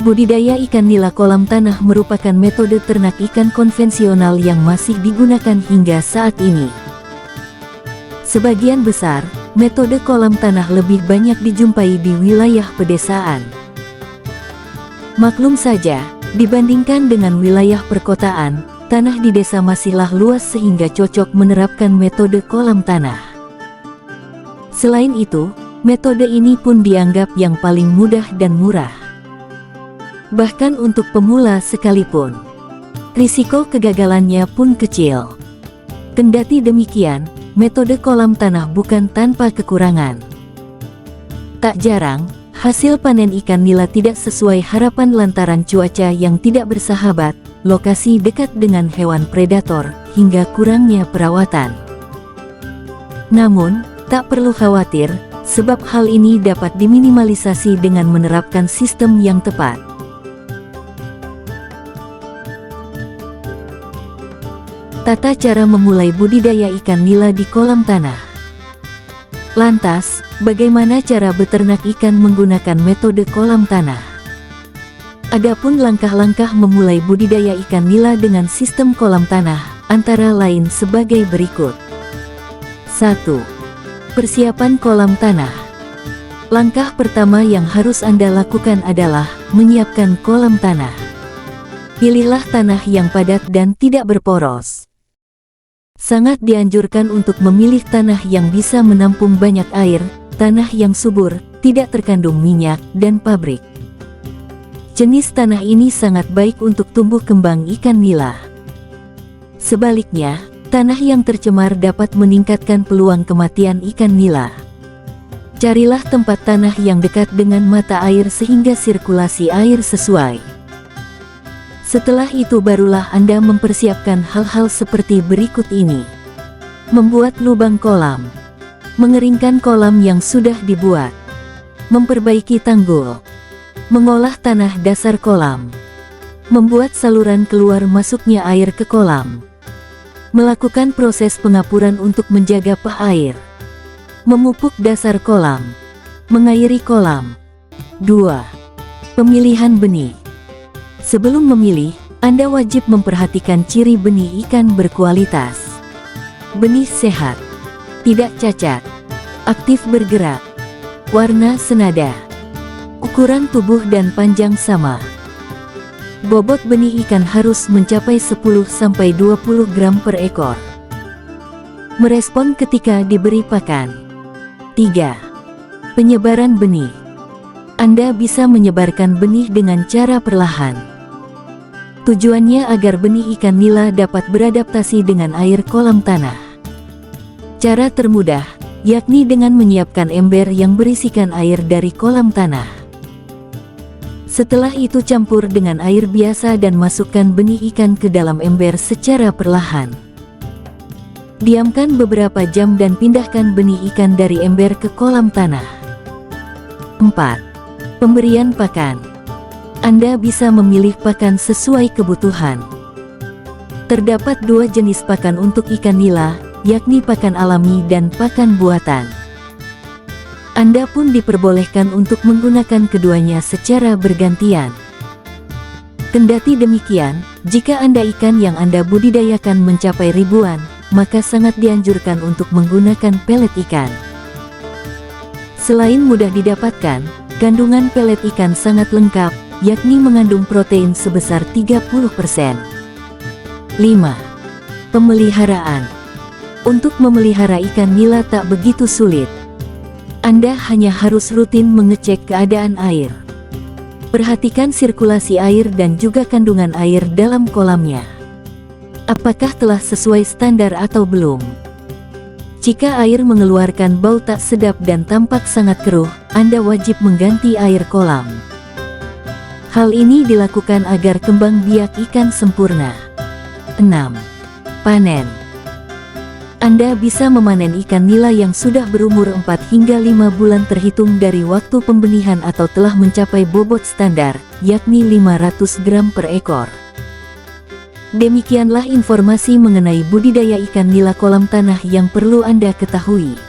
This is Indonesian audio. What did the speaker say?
Budidaya ikan nila kolam tanah merupakan metode ternak ikan konvensional yang masih digunakan hingga saat ini. Sebagian besar, metode kolam tanah lebih banyak dijumpai di wilayah pedesaan. Maklum saja, dibandingkan dengan wilayah perkotaan, tanah di desa masihlah luas sehingga cocok menerapkan metode kolam tanah. Selain itu, metode ini pun dianggap yang paling mudah dan murah. Bahkan untuk pemula sekalipun, risiko kegagalannya pun kecil. Kendati demikian, metode kolam tanah bukan tanpa kekurangan. Tak jarang, hasil panen ikan nila tidak sesuai harapan lantaran cuaca yang tidak bersahabat, lokasi dekat dengan hewan predator, hingga kurangnya perawatan. Namun, tak perlu khawatir, sebab hal ini dapat diminimalisasi dengan menerapkan sistem yang tepat. Tata cara memulai budidaya ikan nila di kolam tanah. Lantas, bagaimana cara beternak ikan menggunakan metode kolam tanah? Adapun langkah-langkah memulai budidaya ikan nila dengan sistem kolam tanah, antara lain sebagai berikut. 1. Persiapan kolam tanah. Langkah pertama yang harus Anda lakukan adalah menyiapkan kolam tanah. Pilihlah tanah yang padat dan tidak berporos. Sangat dianjurkan untuk memilih tanah yang bisa menampung banyak air, tanah yang subur, tidak terkandung minyak, dan pabrik. Jenis tanah ini sangat baik untuk tumbuh kembang ikan nila. Sebaliknya, tanah yang tercemar dapat meningkatkan peluang kematian ikan nila. Carilah tempat tanah yang dekat dengan mata air sehingga sirkulasi air sesuai. Setelah itu barulah Anda mempersiapkan hal-hal seperti berikut ini. Membuat lubang kolam. Mengeringkan kolam yang sudah dibuat. Memperbaiki tanggul. Mengolah tanah dasar kolam. Membuat saluran keluar masuknya air ke kolam. Melakukan proses pengapuran untuk menjaga pH air. Memupuk dasar kolam. Mengairi kolam. 2. Pemilihan benih. Sebelum memilih, Anda wajib memperhatikan ciri benih ikan berkualitas. Benih sehat, tidak cacat, aktif bergerak, warna senada, ukuran tubuh dan panjang sama. Bobot benih ikan harus mencapai 10-20 gram per ekor. Merespon ketika diberi pakan. 3. Penyebaran benih. Anda bisa menyebarkan benih dengan cara perlahan. Tujuannya agar benih ikan nila dapat beradaptasi dengan air kolam tanah. Cara termudah, yakni dengan menyiapkan ember yang berisikan air dari kolam tanah. Setelah itu campur dengan air biasa dan masukkan benih ikan ke dalam ember secara perlahan. Diamkan beberapa jam dan pindahkan benih ikan dari ember ke kolam tanah. 4. Pemberian pakan. Anda bisa memilih pakan sesuai kebutuhan. Terdapat 2 jenis pakan untuk ikan nila, yakni pakan alami dan pakan buatan. Anda pun diperbolehkan untuk menggunakan keduanya secara bergantian. Kendati demikian, jika ikan yang Anda budidayakan mencapai ribuan, maka sangat dianjurkan untuk menggunakan pelet ikan. Selain mudah didapatkan, kandungan pelet ikan sangat lengkap, yakni mengandung protein sebesar 30%. 5. Pemeliharaan. Untuk memelihara ikan nila tak begitu sulit. Anda hanya harus rutin mengecek keadaan air. Perhatikan sirkulasi air dan juga kandungan air dalam kolamnya. Apakah telah sesuai standar atau belum? Jika air mengeluarkan bau tak sedap dan tampak sangat keruh, Anda wajib mengganti air kolam. Hal ini dilakukan agar kembang biak ikan sempurna. 6. Panen. Anda bisa memanen ikan nila yang sudah berumur 4 hingga 5 bulan terhitung dari waktu pembenihan atau telah mencapai bobot standar, yakni 500 gram per ekor. Demikianlah informasi mengenai budidaya ikan nila kolam tanah yang perlu Anda ketahui.